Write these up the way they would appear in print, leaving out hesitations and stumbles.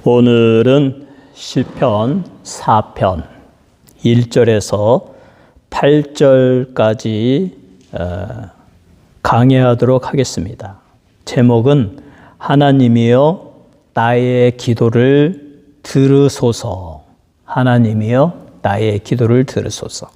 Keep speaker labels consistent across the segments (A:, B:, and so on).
A: 오늘은 시편 4편 1절에서 8절까지 강해하도록 하겠습니다. 제목은 하나님이여 나의 기도를 들으소서. 하나님이여 나의 기도를 들으소서.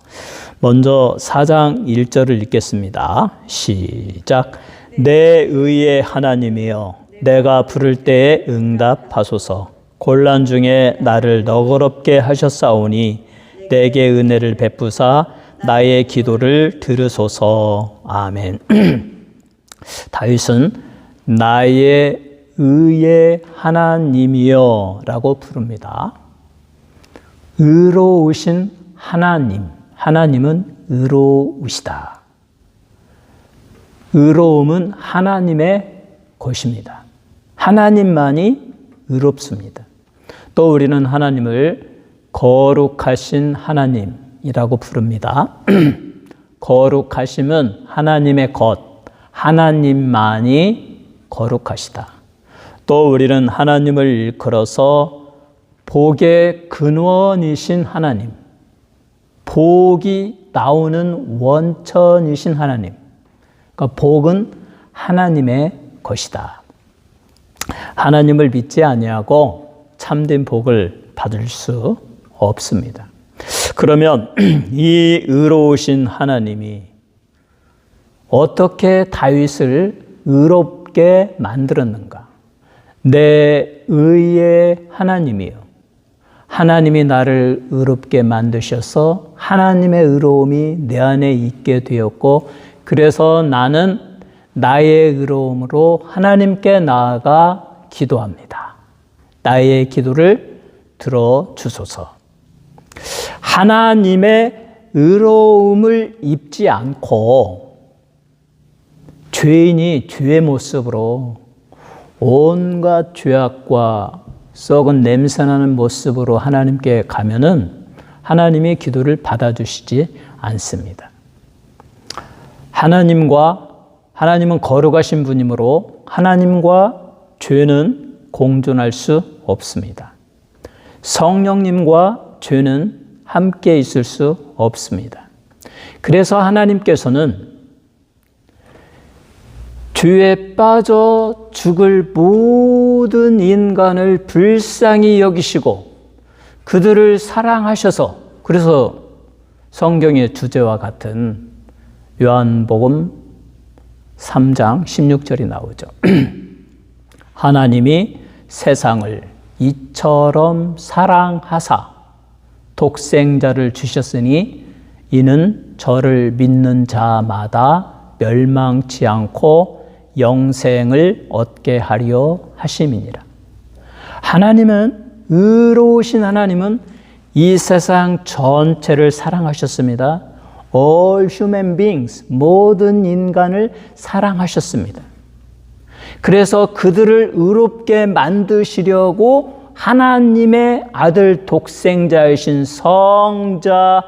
A: 먼저 4장 1절을 읽겠습니다. 시작. 내 의의 하나님이여 내가 부를 때에 응답하소서. 곤란 중에 나를 너그럽게 하셨사오니 내게 은혜를 베푸사 나의 기도를 들으소서. 아멘. 다윗은 나의 의의 하나님이여 라고 부릅니다. 의로우신 하나님, 하나님은 의로우시다. 의로움은 하나님의 것입니다. 하나님만이 의롭습니다. 또 우리는 하나님을 거룩하신 하나님이라고 부릅니다. 거룩하심은 하나님의 것, 하나님만이 거룩하시다. 또 우리는 하나님을 일컬어서 복의 근원이신 하나님, 복이 나오는 원천이신 하나님. 그러니까 복은 하나님의 것이다. 하나님을 믿지 아니하고 참된 복을 받을 수 없습니다. 그러면 이 의로우신 하나님이 어떻게 다윗을 의롭게 만들었는가? 내 의의 하나님이요. 하나님이 나를 의롭게 만드셔서 하나님의 의로움이 내 안에 있게 되었고, 그래서 나는 나의 의로움으로 하나님께 나아가 기도합니다. 나의 기도를 들어주소서. 하나님의 의로움을 입지 않고 죄인이 죄의 모습으로 온갖 죄악과 썩은 냄새나는 모습으로 하나님께 가면은 하나님이 기도를 받아주시지 않습니다. 하나님은 거룩하신 분이므로 하나님과 죄는 공존할 수 없습니다. 성령님과 죄는 함께 있을 수 없습니다. 그래서 하나님께서는 죄에 빠져 죽을 모든 인간을 불쌍히 여기시고 그들을 사랑하셔서, 그래서 성경의 주제와 같은 요한복음 3장 16절이 나오죠. 하나님이 세상을 이처럼 사랑하사 독생자를 주셨으니 이는 저를 믿는 자마다 멸망치 않고 영생을 얻게 하려 하심이니라. 하나님은, 의로우신 하나님은 이 세상 전체를 사랑하셨습니다. All human beings, 모든 인간을 사랑하셨습니다. 그래서 그들을 의롭게 만드시려고 하나님의 아들 독생자이신 성자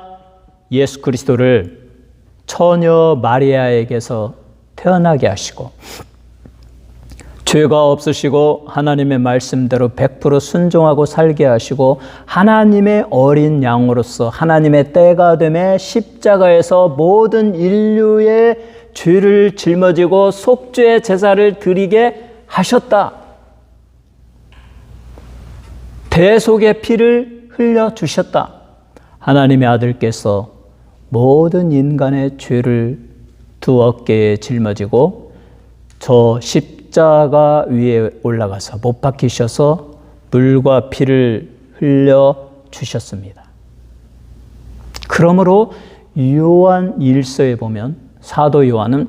A: 예수 그리스도를 처녀 마리아에게서 태어나게 하시고, 죄가 없으시고 하나님의 말씀대로 100% 순종하고 살게 하시고, 하나님의 어린 양으로서 하나님의 때가 되매 십자가에서 모든 인류의 죄를 짊어지고 속죄의 제사를 드리게 하셨다. 대속의 피를 흘려주셨다. 하나님의 아들께서 모든 인간의 죄를 두 어깨에 짊어지고 저 십자가 위에 올라가서 못 박히셔서 물과 피를 흘려주셨습니다. 그러므로 요한 1서에 보면 사도 요한은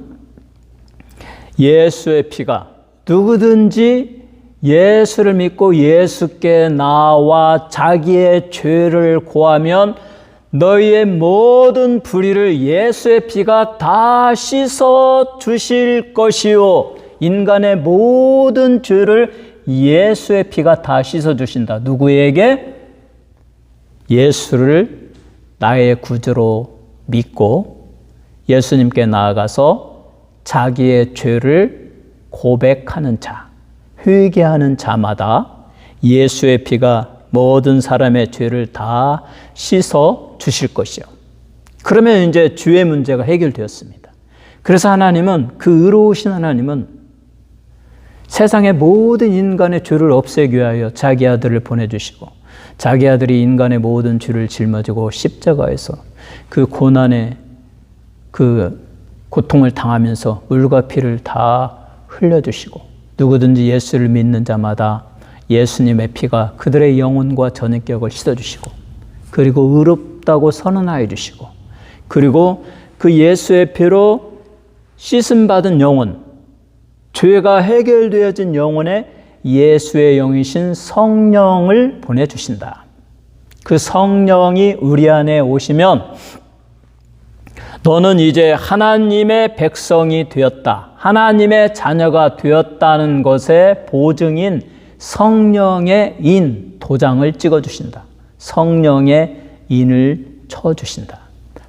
A: 예수의 피가, 누구든지 예수를 믿고 예수께 나와 자기의 죄를 고하면 너희의 모든 불의를 예수의 피가 다 씻어 주실 것이요. 인간의 모든 죄를 예수의 피가 다 씻어 주신다. 누구에게? 예수를 나의 구주로 믿고 예수님께 나아가서 자기의 죄를 고백하는 자, 회개하는 자마다 예수의 피가 모든 사람의 죄를 다 씻어 주실 것이요. 그러면 이제 죄의 문제가 해결되었습니다. 그래서 하나님은, 그 의로우신 하나님은 세상의 모든 인간의 죄를 없애기 위하여 자기 아들을 보내주시고, 자기 아들이 인간의 모든 죄를 짊어지고 십자가에서 그 고난의 그 고통을 당하면서 물과 피를 다 흘려주시고, 누구든지 예수를 믿는 자마다 예수님의 피가 그들의 영혼과 전인격을 씻어주시고, 그리고 의롭다고 선언하여 주시고, 그리고 그 예수의 피로 씻음받은 영혼, 죄가 해결되어진 영혼에 예수의 영이신 성령을 보내주신다. 그 성령이 우리 안에 오시면 너는 이제 하나님의 백성이 되었다, 하나님의 자녀가 되었다는 것의 보증인 성령의 인, 도장을 찍어주신다. 성령의 인을 쳐주신다.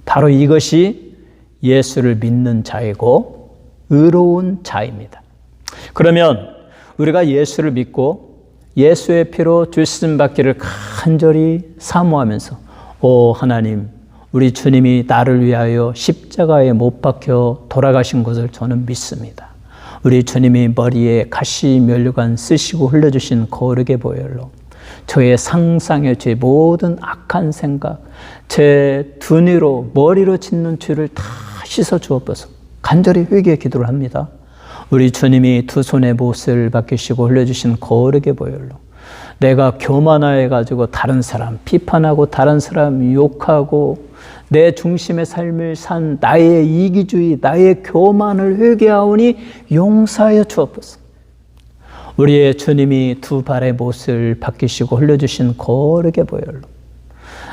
A: 바로 이것이 예수를 믿는 자이고 의로운 자입니다. 그러면 우리가 예수를 믿고 예수의 피로 죄 씻음 받기를 간절히 사모하면서, 오 하나님, 우리 주님이 나를 위하여 십자가에 못 박혀 돌아가신 것을 저는 믿습니다. 우리 주님이 머리에 가시 면류관 쓰시고 흘려주신 거룩의 보혈로 저의 상상의 죄, 모든 악한 생각, 제 두뇌로 머리로 짓는 죄를 다 씻어 주옵소서. 간절히 회개의 기도를 합니다. 우리 주님이 두 손에 못을 박히시고 흘려주신 거룩의 보혈로 내가 교만해가지고 다른 사람 비판하고 다른 사람 욕하고 내 중심의 삶을 산 나의 이기주의, 나의 교만을 회개하오니 용서하여 주옵소서. 우리의 주님이 두 발의 못을 박히시고 흘려주신 거룩의 보혈로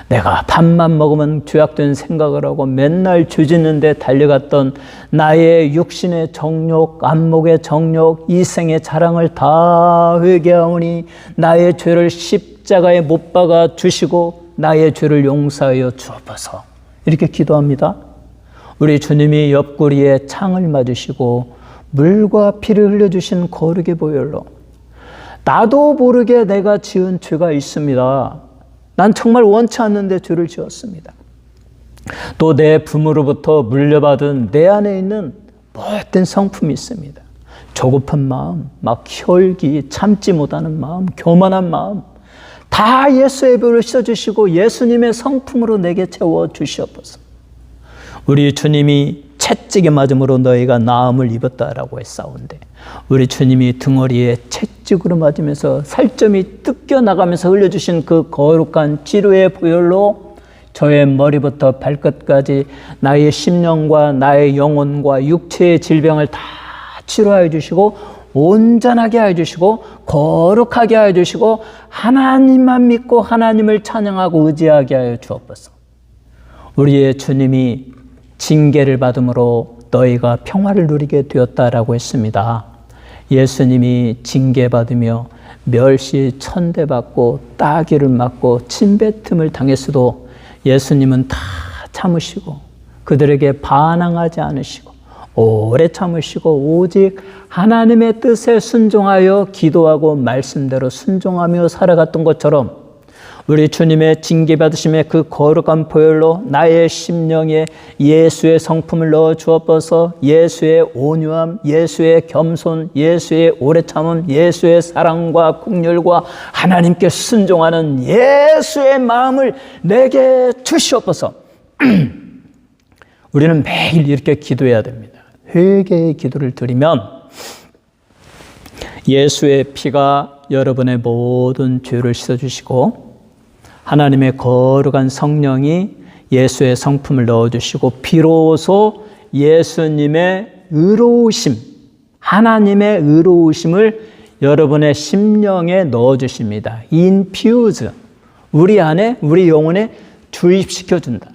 A: 내가 밥만 먹으면 죄악된 생각을 하고 맨날 죄 짓는 데 달려갔던 나의 육신의 정욕, 안목의 정욕, 이생의 자랑을 다 회개하오니 나의 죄를 십자가에 못 박아 주시고 나의 죄를 용서하여 주옵소서. 이렇게 기도합니다. 우리 주님이 옆구리에 창을 맞으시고 물과 피를 흘려주신 거룩의 보혈로 나도 모르게 내가 지은 죄가 있습니다. 난 정말 원치 않는데 죄를 지었습니다. 또 내 부모로부터 물려받은 내 안에 있는 못된 성품이 있습니다. 조급한 마음, 막 혈기, 참지 못하는 마음, 교만한 마음, 다 예수의 피로 씻어주시고 예수님의 성품으로 내게 채워주시옵소서. 우리 주님이 채찍에 맞음으로 너희가 나음을 입었다라고 했사온데, 우리 주님이 등허리에 채찍으로 맞으면서 살점이 뜯겨나가면서 흘려주신 그 거룩한 치료의 보혈로 저의 머리부터 발끝까지 나의 심령과 나의 영혼과 육체의 질병을 다 치료하여 주시고 온전하게 하여 주시고 거룩하게 하여 주시고 하나님만 믿고 하나님을 찬양하고 의지하게 하여 주옵소서. 우리의 주님이 징계를 받음으로 너희가 평화를 누리게 되었다라고 했습니다. 예수님이 징계받으며 멸시 천대받고 따귀를 맞고 침뱉음을 당했어도 예수님은 다 참으시고 그들에게 반항하지 않으시고 오래 참으시고 오직 하나님의 뜻에 순종하여 기도하고 말씀대로 순종하며 살아갔던 것처럼 우리 주님의 징계받으심의 그 거룩한 보혈로 나의 심령에 예수의 성품을 넣어 주옵소서. 예수의 온유함, 예수의 겸손, 예수의 오래 참음, 예수의 사랑과 긍휼과 하나님께 순종하는 예수의 마음을 내게 주시옵소서. 우리는 매일 이렇게 기도해야 됩니다. 회개의 기도를 드리면 예수의 피가 여러분의 모든 죄를 씻어주시고 하나님의 거룩한 성령이 예수의 성품을 넣어주시고 비로소 예수님의 의로우심, 하나님의 의로우심을 여러분의 심령에 넣어주십니다. infuse, 우리 안에, 우리 영혼에 주입시켜준다.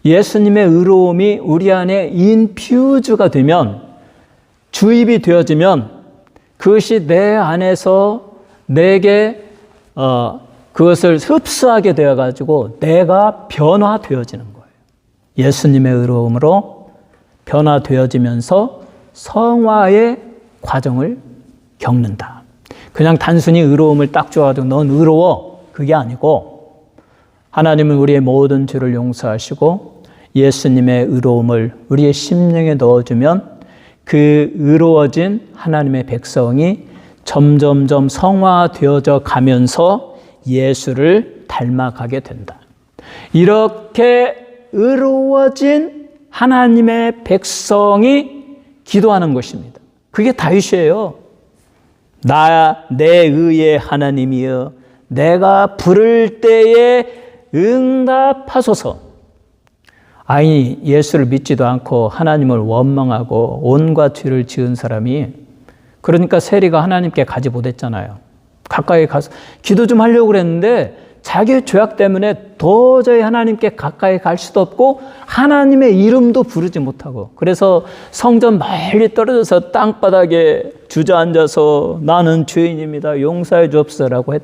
A: 예수님의 의로움이 우리 안에 infuse가 되면, 주입이 되어지면 그것이 내 안에서 내게 그것을 흡수하게 되어가지고 내가 변화되어지는 거예요. 예수님의 의로움으로 변화되어지면서 성화의 과정을 겪는다. 그냥 단순히 의로움을 딱 줘가지고 넌 의로워. 그게 아니고 하나님은 우리의 모든 죄를 용서하시고 예수님의 의로움을 우리의 심령에 넣어주면 그 의로워진 하나님의 백성이 점점점 성화되어져 가면서 예수를 닮아가게 된다. 이렇게 의로워진 하나님의 백성이 기도하는 것입니다. 그게 다윗이에요. 내 의의 하나님이여 내가 부를 때에 응답하소서. 아니 예수를 믿지도 않고 하나님을 원망하고 온갖 죄를 지은 사람이 그러니까 세리가 하나님께 가지 못했잖아요. 가까이 가서 기도 좀 하려고 그랬는데 자기의 죄악 때문에 도저히 하나님께 가까이 갈 수도 없고 하나님의 이름도 부르지 못하고 그래서 성전 멀리 떨어져서 땅바닥에 주저앉아서 나는 죄인입니다. 용서해 주옵소서라고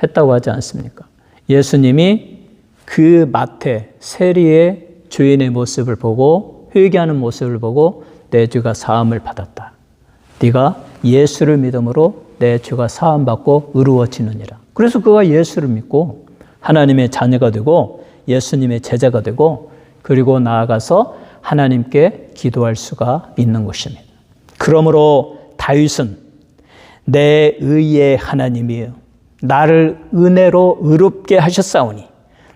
A: 했다고 하지 않습니까? 예수님이 그 마태 세리의 죄인의 모습을 보고 회개하는 모습을 보고 내 죄가 사함을 받았다. 네가 예수를 믿음으로 내 죄가 사함받고 의로워지느니라. 그래서 그가 예수를 믿고 하나님의 자녀가 되고 예수님의 제자가 되고 그리고 나아가서 하나님께 기도할 수가 있는 것입니다. 그러므로 다윗은 내 의의 하나님이여 나를 은혜로 의롭게 하셨사오니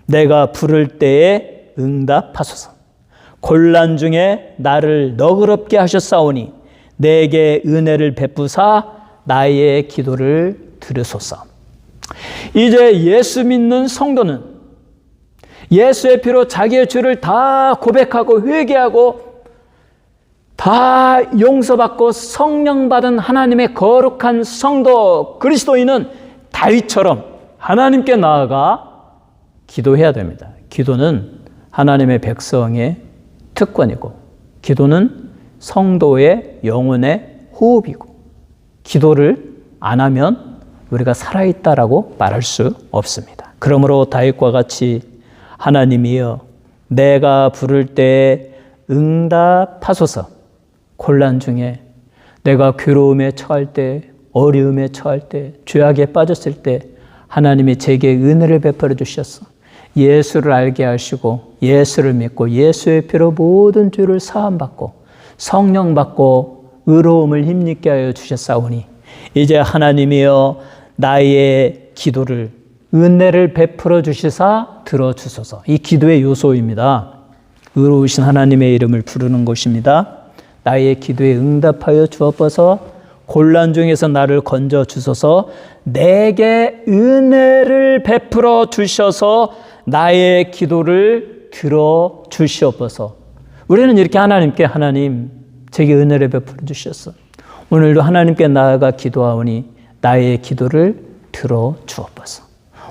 A: 내가 부를 때에 응답하소서. 곤란 중에 나를 너그럽게 하셨사오니 내게 은혜를 베푸사 나의 기도를 들으소서. 이제 예수 믿는 성도는 예수의 피로 자기의 죄를 다 고백하고 회개하고 다 용서받고 성령 받은 하나님의 거룩한 성도 그리스도인은 다윗처럼 하나님께 나아가 기도해야 됩니다. 기도는 하나님의 백성의 특권이고 기도는 성도의 영혼의 호흡이고 기도를 안 하면 우리가 살아있다라고 말할 수 없습니다. 그러므로 다윗과 같이 하나님이여 내가 부를 때 응답하소서. 곤란 중에 내가 괴로움에 처할 때 어려움에 처할 때 죄악에 빠졌을 때 하나님이 제게 은혜를 베풀어 주셨어. 예수를 알게 하시고 예수를 믿고 예수의 피로 모든 죄를 사함받고 성령 받고 의로움을 힘있게 하여 주셨사오니 이제 하나님이여 나의 기도를 은혜를 베풀어 주시사 들어주소서. 이 기도의 요소입니다. 의로우신 하나님의 이름을 부르는 것입니다. 나의 기도에 응답하여 주옵소서. 곤란 중에서 나를 건져 주소서. 내게 은혜를 베풀어 주셔서 나의 기도를 들어 주시옵소서. 우리는 이렇게 하나님께 하나님 제게 은혜를 베풀어 주셨어. 오늘도 하나님께 나아가 기도하오니 나의 기도를 들어 주옵소서.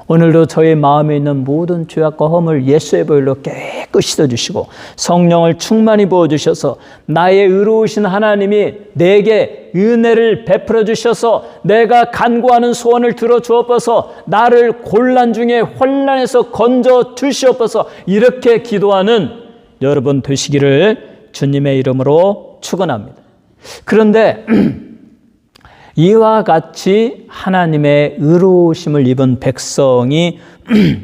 A: 오늘도 저의 마음에 있는 모든 죄악과 허물 예수의 보혈로 깨끗이 씻어주시고 성령을 충만히 부어주셔서 나의 의로우신 하나님이 내게 은혜를 베풀어 주셔서 내가 간구하는 소원을 들어 주옵소서. 나를 곤란 중에 혼란에서 건져 주시옵소서. 이렇게 기도하는 여러분 되시기를 주님의 이름으로 축원합니다. 그런데 이와 같이 하나님의 의로우심을 입은 백성이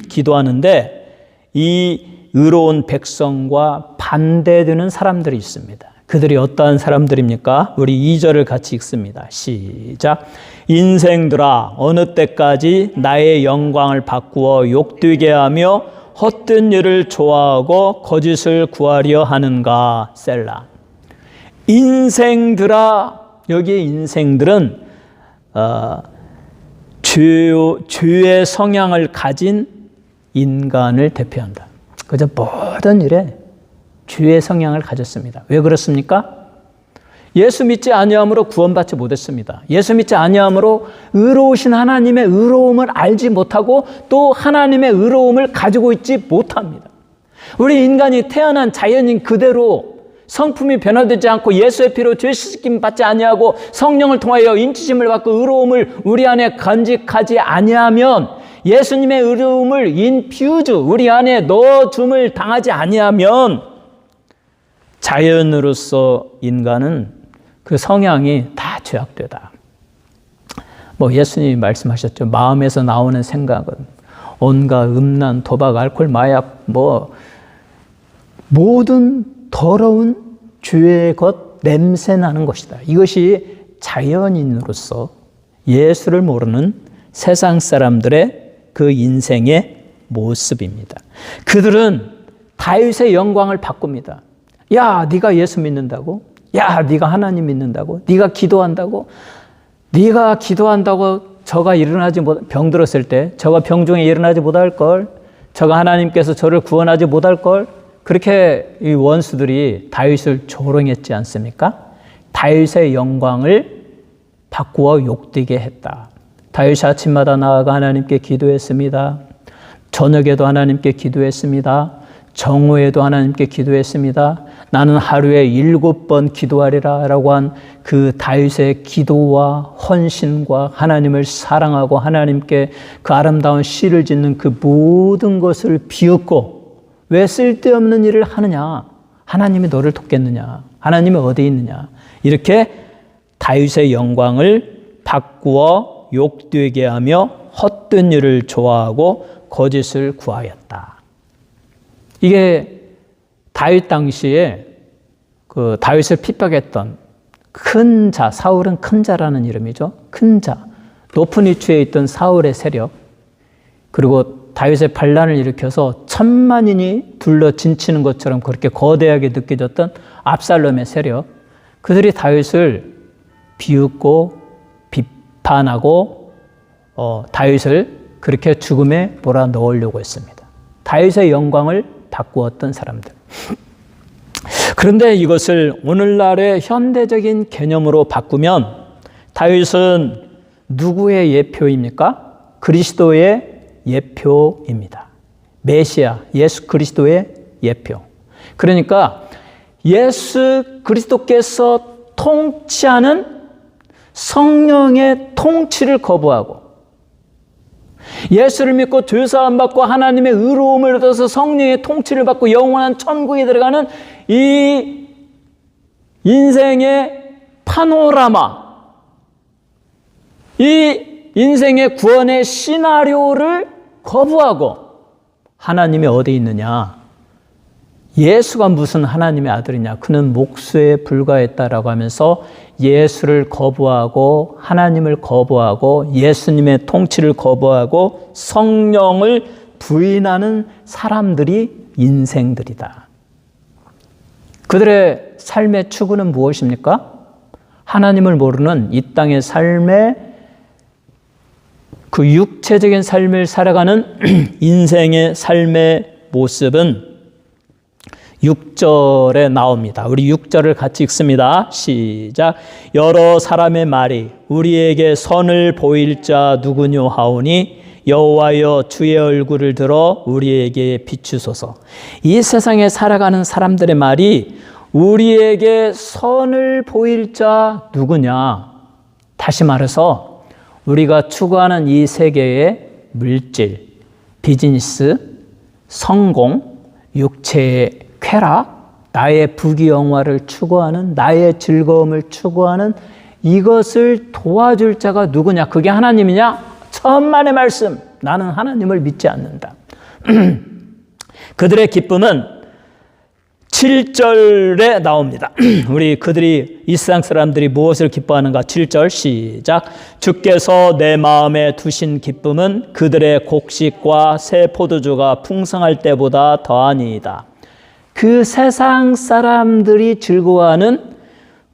A: 기도하는데 이 의로운 백성과 반대되는 사람들이 있습니다. 그들이 어떠한 사람들입니까? 우리 2절을 같이 읽습니다. 시작. 인생들아 어느 때까지 나의 영광을 바꾸어 욕되게 하며 헛된 일을 좋아하고 거짓을 구하려 하는가. 셀라. 인생들아, 여기에 인생들은 죄의 성향을 가진 인간을 대표한다. 그저 모든 일에 죄의 성향을 가졌습니다. 왜 그렇습니까? 예수 믿지 아니함으로 구원받지 못했습니다. 예수 믿지 아니함으로 의로우신 하나님의 의로움을 알지 못하고 또 하나님의 의로움을 가지고 있지 못합니다. 우리 인간이 태어난 자연인 그대로 성품이 변화되지 않고 예수의 피로 죄 씻김 받지 아니하고 성령을 통하여 인치심을 받고 의로움을 우리 안에 간직하지 아니하면 예수님의 의로움을 인퓨즈 우리 안에 넣어줌을 당하지 아니하면 자연으로서 인간은 그 성향이 다 죄악되다. 뭐 예수님이 말씀하셨죠. 마음에서 나오는 생각은 온갖 음란, 도박, 알코올, 마약, 뭐 모든 더러운 죄의 것 냄새 나는 것이다. 이것이 자연인으로서 예수를 모르는 세상 사람들의 그 인생의 모습입니다. 그들은 다윗의 영광을 바꿉니다. 야, 네가 예수 믿는다고? 야, 네가 하나님 믿는다고? 네가 기도한다고? 네가 기도한다고 저가 일어나지 못, 병 들었을 때 저가 병 중에 일어나지 못할 걸, 저가 하나님께서 저를 구원하지 못할 걸, 그렇게 이 원수들이 다윗을 조롱했지 않습니까? 다윗의 영광을 바꾸어 욕되게 했다. 다윗이 아침마다 나아가 하나님께 기도했습니다. 저녁에도 하나님께 기도했습니다. 정오에도 하나님께 기도했습니다. 나는 하루에 7번 기도하리라 라고 한 그 다윗의 기도와 헌신과 하나님을 사랑하고 하나님께 그 아름다운 시를 짓는 그 모든 것을 비웃고 왜 쓸데없는 일을 하느냐? 하나님이 너를 돕겠느냐? 하나님이 어디 있느냐? 이렇게 다윗의 영광을 바꾸어 욕되게 하며 헛된 일을 좋아하고 거짓을 구하였다. 이게 다윗 당시에 그 다윗을 핍박했던 큰 자, 사울은 큰 자라는 이름이죠. 큰 자, 높은 위치에 있던 사울의 세력, 그리고 다윗의 반란을 일으켜서 1000만인이 둘러 진치는 것처럼 그렇게 거대하게 느껴졌던 압살롬의 세력, 그들이 다윗을 비웃고 비판하고 다윗을 그렇게 죽음에 몰아넣으려고 했습니다. 다윗의 영광을 바꾸었던 사람들. 그런데 이것을 오늘날의 현대적인 개념으로 바꾸면 다윗은 누구의 예표입니까? 그리스도의 예표입니다. 메시아, 예수 그리스도의 예표. 그러니까 예수 그리스도께서 통치하는 성령의 통치를 거부하고 예수를 믿고 죄사함 받고 하나님의 의로움을 얻어서 성령의 통치를 받고 영원한 천국에 들어가는 이 인생의 파노라마, 이 인생의 구원의 시나리오를 거부하고 하나님이 어디 있느냐? 예수가 무슨 하나님의 아들이냐? 그는 목수에 불과했다라고 하면서 예수를 거부하고 하나님을 거부하고 예수님의 통치를 거부하고 성령을 부인하는 사람들이 인생들이다. 그들의 삶의 추구는 무엇입니까? 하나님을 모르는 이 땅의 삶의 그 육체적인 삶을 살아가는 인생의 삶의 모습은 6절에 나옵니다. 우리 6절을 같이 읽습니다. 시작. 여러 사람의 말이 우리에게 선을 보일 자 누구뇨 하오니 여호와여 주의 얼굴을 들어 우리에게 비추소서. 이 세상에 살아가는 사람들의 말이 우리에게 선을 보일 자 누구냐? 다시 말해서 우리가 추구하는 이 세계의 물질, 비즈니스, 성공, 육체의 쾌락, 나의 부귀영화를 추구하는, 나의 즐거움을 추구하는 이것을 도와줄 자가 누구냐? 그게 하나님이냐? 천만의 말씀. 나는 하나님을 믿지 않는다. 그들의 기쁨은 7절에 나옵니다. 우리 그들이 이 세상 사람들이 무엇을 기뻐하는가? 7절 시작. 주께서 내 마음에 두신 기쁨은 그들의 곡식과 새 포도주가 풍성할 때보다 더하니이다. 그 세상 사람들이 즐거워하는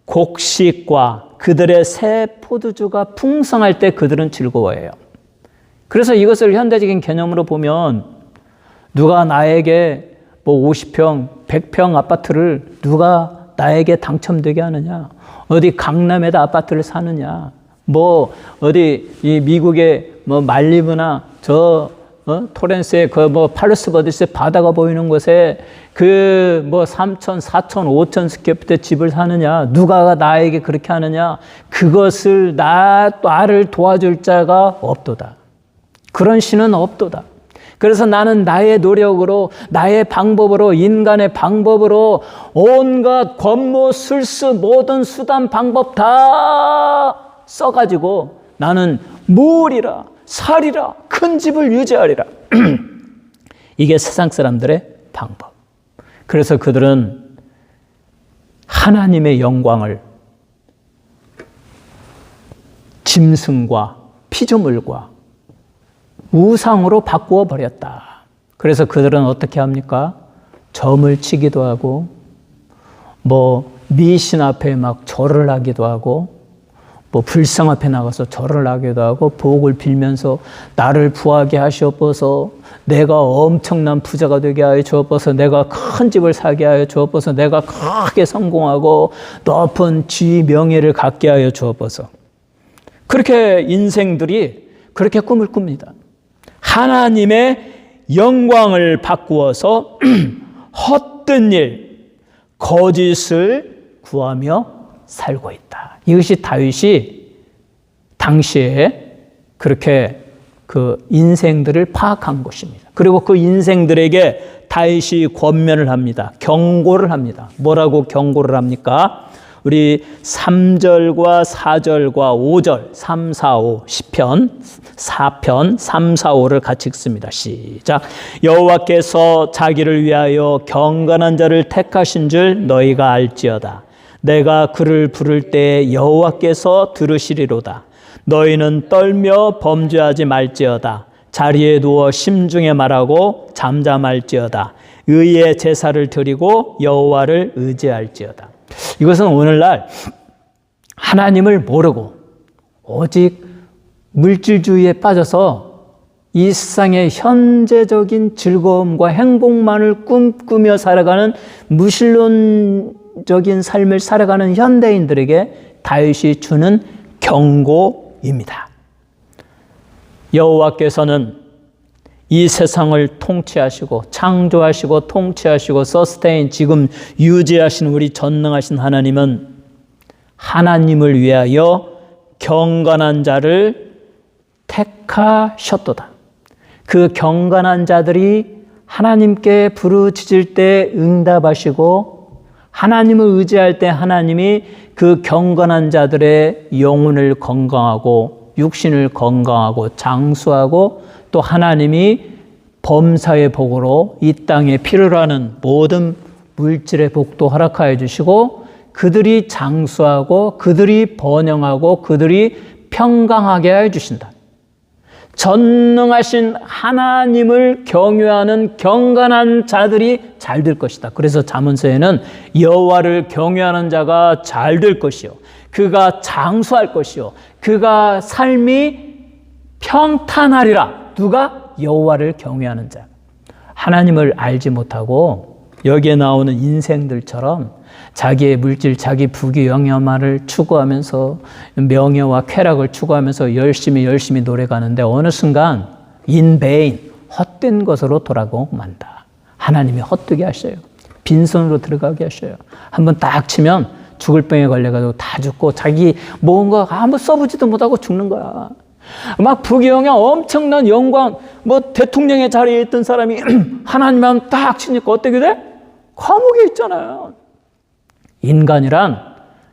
A: 곡식과 그들의 새 포도주가 풍성할 때 그들은 즐거워해요. 그래서 이것을 현대적인 개념으로 보면 누가 나에게 뭐 50평, 100평 아파트를 누가 나에게 당첨되게 하느냐? 어디 강남에다 아파트를 사느냐? 뭐 어디 이 미국의 뭐 말리부나 저 토렌스의 그 뭐 팔로스 버디스 바다가 보이는 곳에 그 뭐 3천, 4천, 5천 스퀘어피트 집을 사느냐? 누가 나에게 그렇게 하느냐? 그것을 나를 도와줄 자가 없도다. 그런 신은 없도다. 그래서 나는 나의 노력으로, 나의 방법으로, 인간의 방법으로 온갖 권모, 술수, 모든 수단, 방법 다 써가지고 나는 물이라 살이라 큰 집을 유지하리라. 이게 세상 사람들의 방법. 그래서 그들은 하나님의 영광을 짐승과 피조물과 우상으로 바꾸어 버렸다. 그래서 그들은 어떻게 합니까? 점을 치기도 하고 미신 앞에 막 절을 하기도 하고 불상 앞에 나가서 절을 하기도 하고 복을 빌면서 나를 부하게 하시옵소서, 내가 엄청난 부자가 되게 하여 주옵소서, 내가 큰 집을 사게 하여 주옵소서, 내가 크게 성공하고 높은 지위 명예를 갖게 하여 주옵소서. 그렇게 인생들이 그렇게 꿈을 꿉니다. 하나님의 영광을 바꾸어서 헛된 일, 거짓을 구하며 살고 있다. 이것이 다윗이 당시에 그렇게 그 인생들을 파악한 것입니다. 그리고 그 인생들에게 다윗이 권면을 합니다. 경고를 합니다. 뭐라고 경고를 합니까? 우리 3절과 4절과 5절, 3, 4, 5, 시편 4편 3, 4, 5를 같이 읽습니다. 시작. 여호와께서 자기를 위하여 경건한 자를 택하신 줄 너희가 알지어다. 내가 그를 부를 때 여호와께서 들으시리로다. 너희는 떨며 범죄하지 말지어다. 자리에 누워 심중에 말하고 잠잠할지어다. 의의 제사를 드리고 여호와를 의지할지어다. 이것은 오늘날 하나님을 모르고 오직 물질주의에 빠져서 이 세상의 현재적인 즐거움과 행복만을 꿈꾸며 살아가는 무신론적인 삶을 살아가는 현대인들에게 다윗이 주는 경고입니다. 여호와께서는 이 세상을 통치하시고 창조하시고 통치하시고 서스테인 지금 유지하신 우리 전능하신 하나님은 하나님을 위하여 경건한 자를 택하셨도다. 그 경건한 자들이 하나님께 부르짖을 때 응답하시고 하나님을 의지할 때 하나님이 그 경건한 자들의 영혼을 건강하고 육신을 건강하고 장수하고 또 하나님이 범사의 복으로 이 땅에 필요로 하는 모든 물질의 복도 허락하여 주시고 그들이 장수하고 그들이 번영하고 그들이 평강하게 하여 주신다. 전능하신 하나님을 경외하는 경건한 자들이 잘 될 것이다. 그래서 잠언서에는 여호와를 경외하는 자가 잘 될 것이요 그가 장수할 것이요 그가 삶이 평탄하리라. 누가? 여호와를 경외하는 자. 하나님을 알지 못하고 여기에 나오는 인생들처럼 자기의 물질, 자기 부귀 영화만을 추구하면서 명예와 쾌락을 추구하면서 열심히 노래가는데 어느 순간 in vain, 헛된 것으로 돌아가고 만다. 하나님이 헛되게 하셔요. 빈손으로 들어가게 하셔요. 한번 딱 치면 죽을 병에 걸려가지고 다 죽고 자기 뭔가 아무 써보지도 못하고 죽는 거야. 막 부귀영화 엄청난 영광 대통령의 자리에 있던 사람이 하나님만 딱 치니까 어떻게 돼? 감옥에 있잖아요.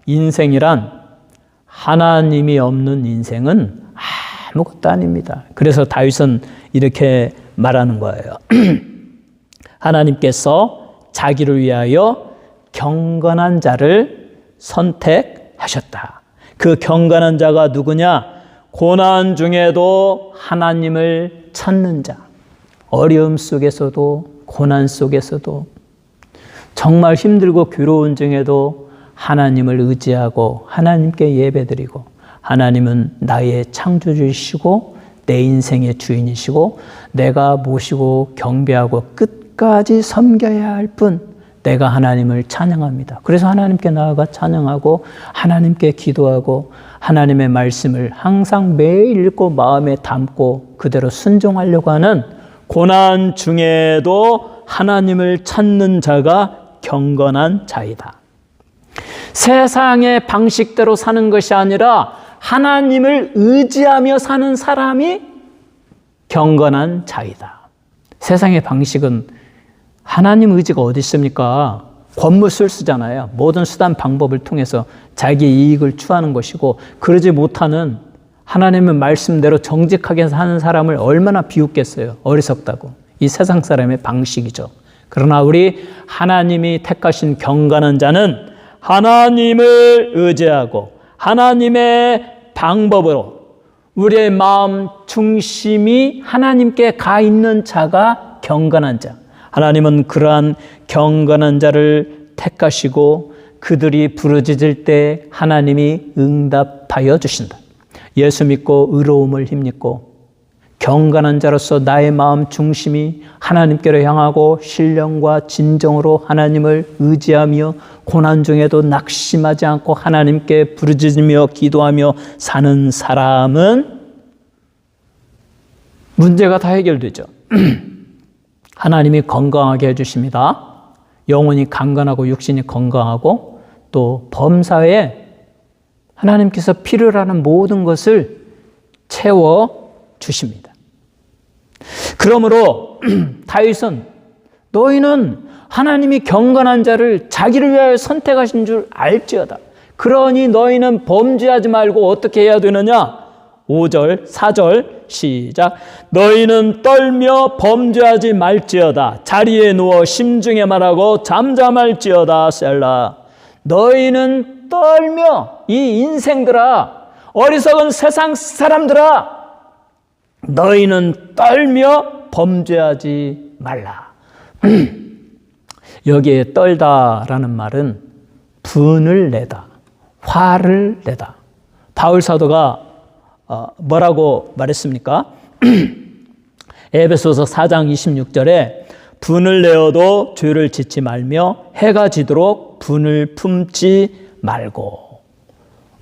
A: 인생이란 하나님이 없는 인생은 아무것도 아닙니다. 그래서 다윗은 이렇게 말하는 거예요. 하나님께서 자기를 위하여 경건한 자를 선택하셨다. 그 경건한 자가 누구냐? 고난 중에도 하나님을 찾는 자, 어려움 속에서도 고난 속에서도 정말 힘들고 괴로운 중에도 하나님을 의지하고 하나님께 예배드리고 하나님은 나의 창조주이시고 내 인생의 주인이시고 내가 모시고 경배하고 끝까지 섬겨야 할 뿐 내가 하나님을 찬양합니다. 그래서 하나님께 나아가 찬양하고 하나님께 기도하고 하나님의 말씀을 항상 매일 읽고 마음에 담고 그대로 순종하려고 하는 고난 중에도 하나님을 찾는 자가 경건한 자이다. 세상의 방식대로 사는 것이 아니라 하나님을 의지하며 사는 사람이 경건한 자이다. 세상의 방식은 하나님 의지가 어디 있습니까? 권무술 쓰잖아요. 모든 수단 방법을 통해서 자기 이익을 추구하는 것이고 그러지 못하는 하나님의 말씀대로 정직하게 사는 사람을 얼마나 비웃겠어요. 어리석다고. 이 세상 사람의 방식이죠. 그러나 우리 하나님이 택하신 경건한 자는 하나님을 의지하고 하나님의 방법으로 우리의 마음 중심이 하나님께 가 있는 자가 경건한 자. 하나님은 그러한 경건한 자를 택하시고 그들이 부르짖을 때 하나님이 응답하여 주신다. 예수 믿고 의로움을 힘입고 경건한 자로서 나의 마음 중심이 하나님께로 향하고 신령과 진정으로 하나님을 의지하며 고난 중에도 낙심하지 않고 하나님께 부르짖으며 기도하며 사는 사람은 문제가 다 해결되죠. 하나님이 건강하게 해주십니다. 영혼이 강건하고 육신이 건강하고 또 범사에 하나님께서 필요로 하는 모든 것을 채워주십니다. 그러므로 다윗은 너희는 하나님이 경건한 자를 자기를 위하여 선택하신 줄 알지어다. 그러니 너희는 범죄하지 말고 어떻게 해야 되느냐? 5절, 4절 시작. 너희는 떨며 범죄하지 말지어다. 자리에 누워 심중에 말하고 잠잠할지어다. 셀라. 너희는 떨며 이 인생들아, 어리석은 세상 사람들아, 너희는 떨며 범죄하지 말라. 여기에 떨다라는 말은 분을 내다, 화를 내다. 바울 사도가 뭐라고 말했습니까? 에베소서 4장 26절에 분을 내어도 죄를 짓지 말며 해가 지도록 분을 품지 말고.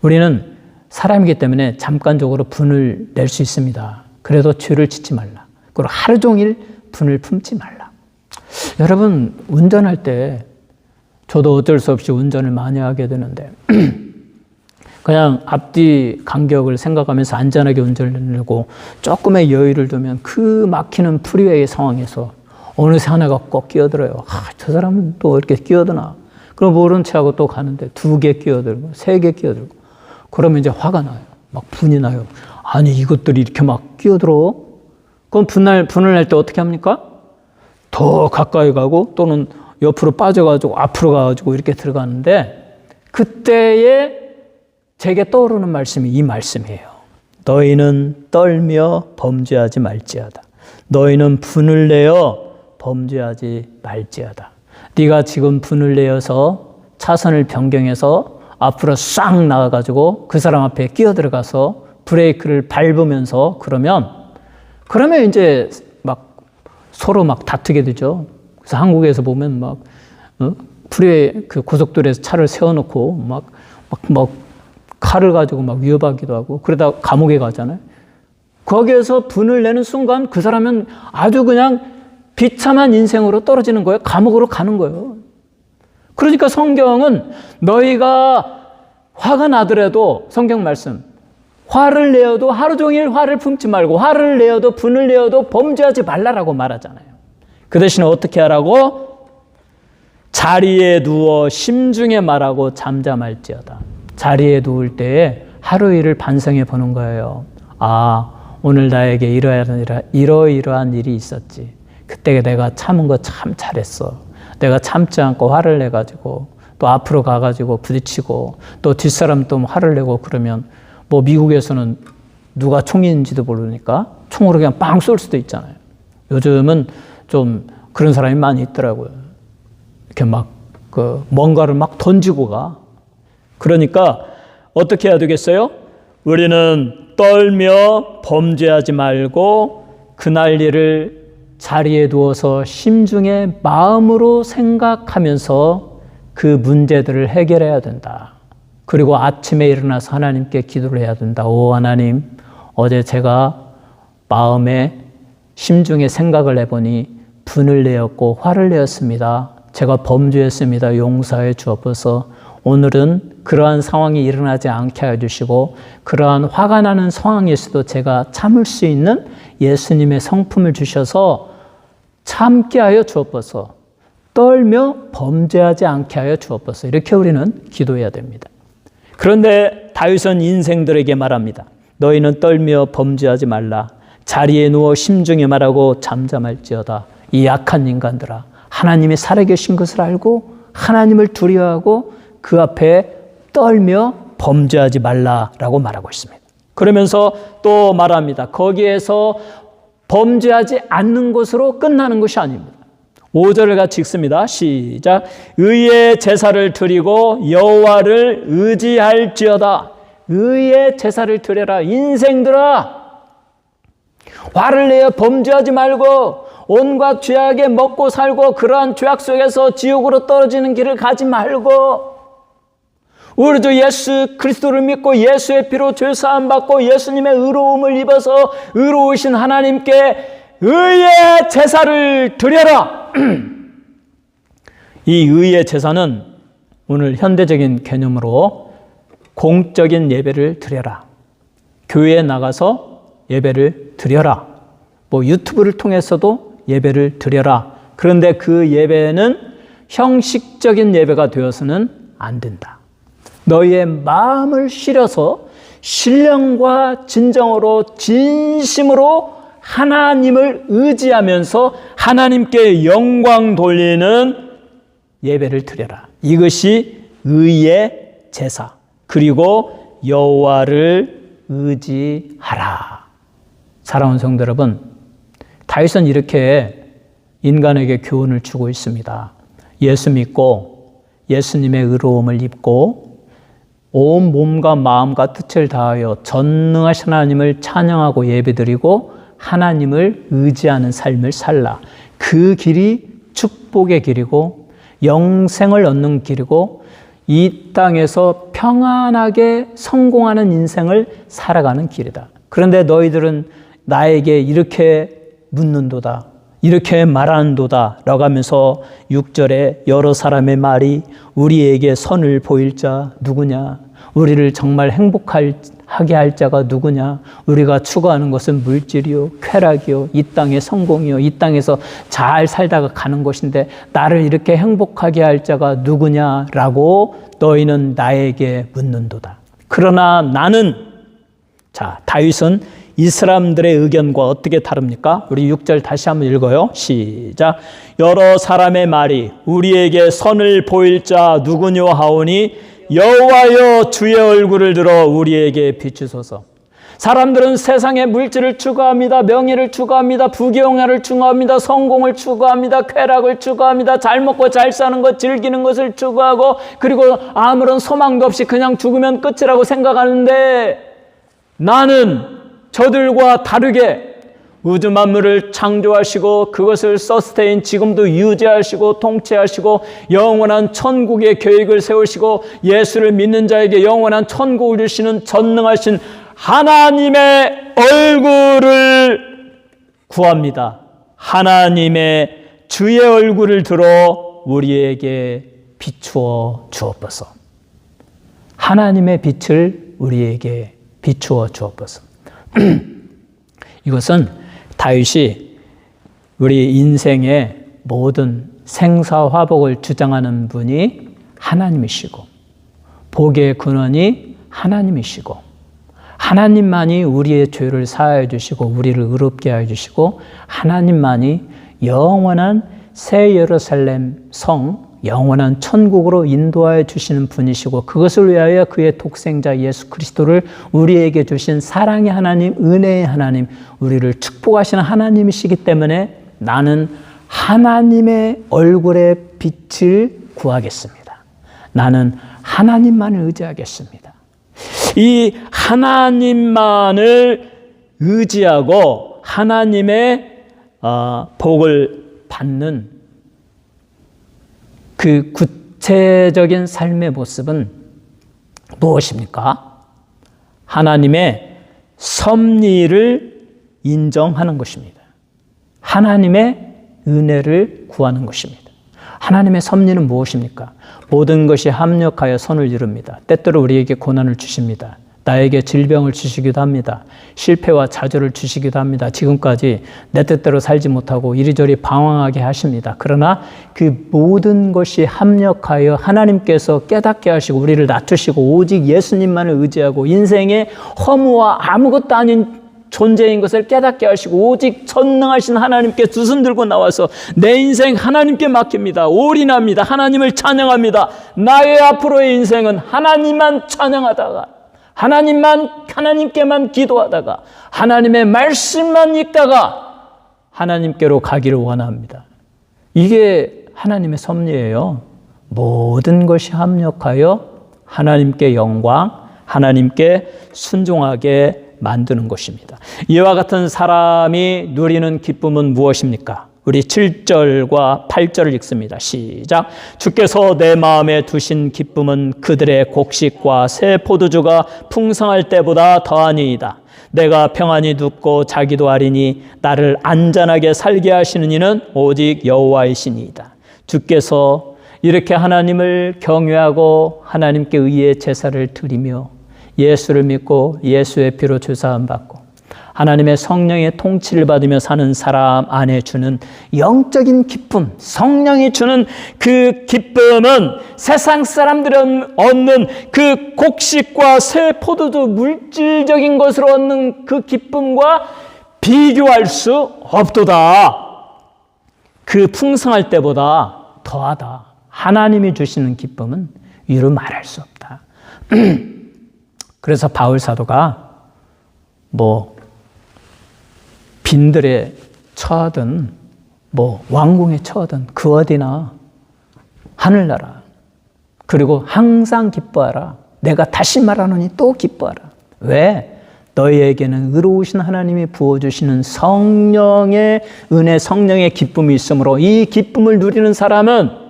A: 우리는 사람이기 때문에 잠깐적으로 분을 낼 수 있습니다. 그래도 죄를 짓지 말라. 그리고 하루 종일 분을 품지 말라. 여러분, 운전할 때 저도 어쩔 수 없이 운전을 많이 하게 되는데 그냥 앞뒤 간격을 생각하면서 안전하게 운전을 하고 조금의 여유를 두면 그 막히는 프리웨이 상황에서 어느새 하나가 꼭 끼어들어요. 저 사람은 또 이렇게 끼어드나. 그럼 모른 채하고 또 가는데 2개 끼어들고 3개 끼어들고 그러면 이제 화가 나요. 막 분이 나요. 아니 이것들이 이렇게 막 끼어들어. 그럼 분을 낼 때 어떻게 합니까? 더 가까이 가고 또는 옆으로 빠져가지고 앞으로 가가지고 이렇게 들어가는데 그때에 제게 떠오르는 말씀이 이 말씀이에요. 너희는 떨며 범죄하지 말지어다. 너희는 분을 내어 범죄하지 말지어다. 네가 지금 분을 내어서 차선을 변경해서 앞으로 싹 나가가지고 그 사람 앞에 끼어들어가서 브레이크를 밟으면서 그러면 이제 막 서로 막 다투게 되죠. 그래서 한국에서 보면 막 프리웨이 그 고속도로에서 차를 세워놓고 막 칼을 가지고 막 위협하기도 하고 그러다 감옥에 가잖아요. 거기에서 분을 내는 순간 그 사람은 아주 그냥 비참한 인생으로 떨어지는 거예요. 감옥으로 가는 거예요. 그러니까 성경은 너희가 화가 나더라도 성경 말씀 화를 내어도 하루 종일 화를 품지 말고 화를 내어도 분을 내어도 범죄하지 말라라고 말하잖아요. 그 대신에 어떻게 하라고? 자리에 누워 심중에 말하고 잠잠할지어다. 자리에 누울 때에 하루 일을 반성해 보는 거예요. 아, 오늘 나에게 이러이러한 일이 있었지. 그때 내가 참은 거 참 잘했어. 내가 참지 않고 화를 내가지고 또 앞으로 가가지고 부딪히고 또 뒷사람 또 화를 내고 그러면 뭐 미국에서는 누가 총인지도 모르니까 총으로 그냥 빵 쏠 수도 있잖아요. 요즘은 좀 그런 사람이 많이 있더라고요. 이렇게 막 뭔가를 막 던지고 가. 그러니까 어떻게 해야 되겠어요? 우리는 떨며 범죄하지 말고 그날 일을 자리에 두어서 심중에 마음으로 생각하면서 그 문제들을 해결해야 된다. 그리고 아침에 일어나서 하나님께 기도를 해야 된다. 오 하나님, 어제 제가 마음에 심중에 생각을 해보니 분을 내었고 화를 내었습니다. 제가 범죄했습니다. 용서해 주옵소서. 오늘은 그러한 상황이 일어나지 않게 해주시고 그러한 화가 나는 상황에서도 제가 참을 수 있는 예수님의 성품을 주셔서 참게 하여 주옵소서. 떨며 범죄하지 않게 하여 주옵소서. 이렇게 우리는 기도해야 됩니다. 그런데 다윗은 인생들에게 말합니다. 너희는 떨며 범죄하지 말라. 자리에 누워 심중에 말하고 잠잠할지어다. 이 약한 인간들아, 하나님이 살아계신 것을 알고 하나님을 두려워하고 그 앞에 떨며 범죄하지 말라라고 말하고 있습니다. 그러면서 또 말합니다. 거기에서 범죄하지 않는 것으로 끝나는 것이 아닙니다. 5절을 같이 읽습니다. 시작. 의의 제사를 드리고 여호와를 의지할지어다. 의의 제사를 드려라. 인생들아, 화를 내어 범죄하지 말고 온갖 죄악에 먹고 살고 그러한 죄악 속에서 지옥으로 떨어지는 길을 가지 말고 우리 주 예수 그리스도를 믿고 예수의 피로 죄 사함 받고 예수님의 의로움을 입어서 의로우신 하나님께 의의 제사를 드려라. 이 의의 제사는 오늘 현대적인 개념으로 공적인 예배를 드려라. 교회에 나가서 예배를 드려라. 뭐 유튜브를 통해서도 예배를 드려라. 그런데 그 예배는 형식적인 예배가 되어서는 안 된다. 너희의 마음을 실어서 신령과 진정으로 진심으로 하나님을 의지하면서 하나님께 영광 돌리는 예배를 드려라. 이것이 의의 제사. 그리고 여호와를 의지하라. 사랑하는 성도 여러분, 다윗은 이렇게 인간에게 교훈을 주고 있습니다. 예수 믿고 예수님의 의로움을 입고 온 몸과 마음과 뜻을 다하여 전능하신 하나님을 찬양하고 예배드리고 하나님을 의지하는 삶을 살라. 그 길이 축복의 길이고 영생을 얻는 길이고 이 땅에서 평안하게 성공하는 인생을 살아가는 길이다. 그런데 너희들은 나에게 이렇게 묻는도다. 이렇게 말하는도다 라고 하면서 6절에 여러 사람의 말이 우리에게 선을 보일 자 누구냐? 우리를 정말 행복하게 할 자가 누구냐? 우리가 추구하는 것은 물질이요, 쾌락이요, 이 땅의 성공이요, 이 땅에서 잘 살다가 가는 것인데 나를 이렇게 행복하게 할 자가 누구냐라고 너희는 나에게 묻는도다. 그러나 나는, 자, 다윗은 이 사람들의 의견과 어떻게 다릅니까? 우리 6절 다시 한번 읽어요. 시작. 여러 사람의 말이 우리에게 선을 보일 자 누구뇨 하오니 여호와여 주의 얼굴을 들어 우리에게 비추소서. 사람들은 세상의 물질을 추구합니다. 명예를 추구합니다. 부귀영화를 추구합니다. 성공을 추구합니다. 쾌락을 추구합니다. 잘 먹고 잘 사는 것, 즐기는 것을 추구하고 그리고 아무런 소망도 없이 그냥 죽으면 끝이라고 생각하는데 나는 저들과 다르게 우주 만물을 창조하시고 그것을 서스테인 지금도 유지하시고 통치하시고 영원한 천국의 계획을 세우시고 예수를 믿는 자에게 영원한 천국을 주시는 전능하신 하나님의 얼굴을 구합니다. 하나님의 주의 얼굴을 들어 우리에게 비추어 주옵소서. 하나님의 빛을 우리에게 비추어 주옵소서. 이것은 다윗이 우리 인생의 모든 생사화복을 주장하는 분이 하나님이시고 복의 근원이 하나님이시고 하나님만이 우리의 죄를 사하여 주시고 우리를 의롭게 하여 주시고 하나님만이 영원한 새 예루살렘 성 영원한 천국으로 인도하여 주시는 분이시고 그것을 위하여 그의 독생자 예수 그리스도를 우리에게 주신 사랑의 하나님, 은혜의 하나님, 우리를 축복하시는 하나님이시기 때문에 나는 하나님의 얼굴의 빛을 구하겠습니다. 나는 하나님만을 의지하겠습니다. 이 하나님만을 의지하고 하나님의 복을 받는 그 구체적인 삶의 모습은 무엇입니까? 하나님의 섭리를 인정하는 것입니다. 하나님의 은혜를 구하는 것입니다. 하나님의 섭리는 무엇입니까? 모든 것이 합력하여 선을 이룹니다. 때때로 우리에게 고난을 주십니다. 나에게 질병을 주시기도 합니다. 실패와 좌절을 주시기도 합니다. 지금까지 내 뜻대로 살지 못하고 이리저리 방황하게 하십니다. 그러나 그 모든 것이 합력하여 하나님께서 깨닫게 하시고 우리를 낮추시고 오직 예수님만을 의지하고 인생의 허무와 아무것도 아닌 존재인 것을 깨닫게 하시고 오직 전능하신 하나님께 두 손 들고 나와서 내 인생 하나님께 맡깁니다. 올인합니다. 하나님을 찬양합니다. 나의 앞으로의 인생은 하나님만 찬양하다가 하나님께만 기도하다가 하나님의 말씀만 읽다가 하나님께로 가기를 원합니다. 이게 하나님의 섭리예요. 모든 것이 합력하여 하나님께 영광, 하나님께 순종하게 만드는 것입니다. 이와 같은 사람이 누리는 기쁨은 무엇입니까? 우리 7절과 8절을 읽습니다. 시작. 주께서 내 마음에 두신 기쁨은 그들의 곡식과 새 포도주가 풍성할 때보다 더하니이다. 내가 평안히 눕고 자기도 하리니 나를 안전하게 살게 하시는 이는 오직 여호와이시니이다. 주께서 이렇게 하나님을 경외하고 하나님께 의의 제사를 드리며 예수를 믿고 예수의 피로 주사함 받고 하나님의 성령의 통치를 받으며 사는 사람 안에 주는 영적인 기쁨, 성령이 주는 그 기쁨은 세상 사람들이 얻는 그 곡식과 새 포도주 물질적인 것으로 얻는 그 기쁨과 비교할 수 없도다. 그 풍성할 때보다 더하다. 하나님이 주시는 기쁨은 이루 말할 수 없다. 그래서 바울 사도가 빈들에 처하든 왕궁에 처하든 그 어디나 하늘나라 그리고 항상 기뻐하라. 내가 다시 말하노니 또 기뻐하라. 왜? 너희에게는 의로우신 하나님이 부어주시는 성령의 은혜, 성령의 기쁨이 있으므로 이 기쁨을 누리는 사람은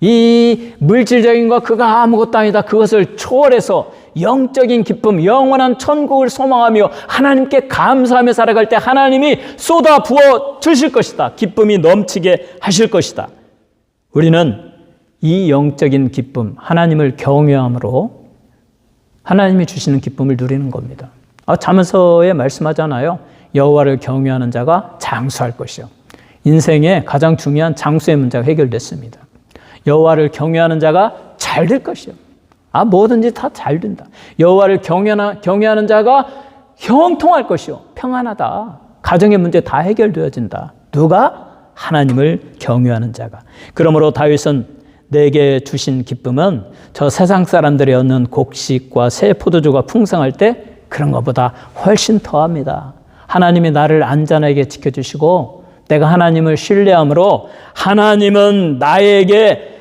A: 이 물질적인 것 그가 아무것도 아니다. 그것을 초월해서 영적인 기쁨, 영원한 천국을 소망하며 하나님께 감사하며 살아갈 때 하나님이 쏟아 부어 주실 것이다. 기쁨이 넘치게 하실 것이다. 우리는 이 영적인 기쁨, 하나님을 경외함으로 하나님이 주시는 기쁨을 누리는 겁니다. 잠언서에 말씀하잖아요. 여호와를 경외하는 자가 장수할 것이요. 인생의 가장 중요한 장수의 문제가 해결됐습니다. 여호와를 경외하는 자가 잘 될 것이요. 뭐든지 다 잘 된다. 여호와를 경외하는 자가 형통할 것이요. 평안하다. 가정의 문제 다 해결되어진다. 누가? 하나님을 경외하는 자가. 그러므로 다윗은 내게 주신 기쁨은 저 세상 사람들이 얻는 곡식과 새 포도주가 풍성할 때 그런 것보다 훨씬 더합니다. 하나님이 나를 안전하게 지켜주시고 내가 하나님을 신뢰함으로 하나님은 나에게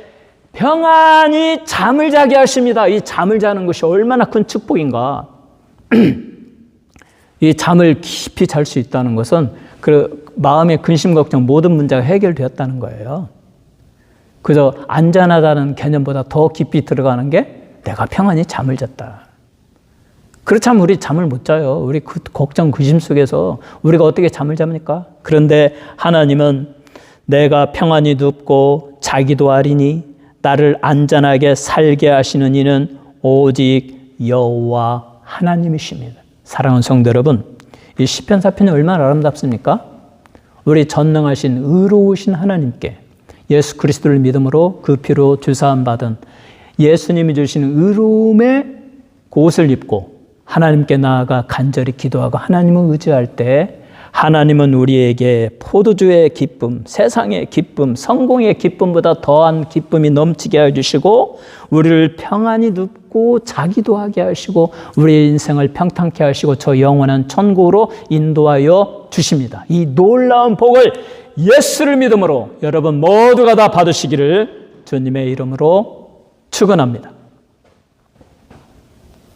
A: 평안히 잠을 자게 하십니다. 이 잠을 자는 것이 얼마나 큰 축복인가. 이 잠을 깊이 잘 수 있다는 것은 그 마음의 근심 걱정 모든 문제가 해결되었다는 거예요. 그저 안전하다는 개념보다 더 깊이 들어가는 게 내가 평안히 잠을 잤다. 그렇다면 우리 잠을 못 자요. 우리 그 걱정 근심 속에서 우리가 어떻게 잠을 잡니까? 그런데 하나님은 내가 평안히 눕고 자기도 하리니 나를 안전하게 살게 하시는 이는 오직 여호와 하나님이십니다. 사랑하는 성도 여러분, 이 시편 4편이 얼마나 아름답습니까? 우리 전능하신 의로우신 하나님께 예수 그리스도를 믿음으로 그 피로 주사함 받은 예수님이 주시는 의로움의 옷을 입고 하나님께 나아가 간절히 기도하고 하나님을 의지할 때 하나님은 우리에게 포도주의 기쁨, 세상의 기쁨, 성공의 기쁨보다 더한 기쁨이 넘치게 해주시고 우리를 평안히 눕고 자기도 하게 하시고 우리의 인생을 평탄케 하시고 저 영원한 천국으로 인도하여 주십니다. 이 놀라운 복을 예수를 믿음으로 여러분 모두가 다 받으시기를 주님의 이름으로 축원합니다.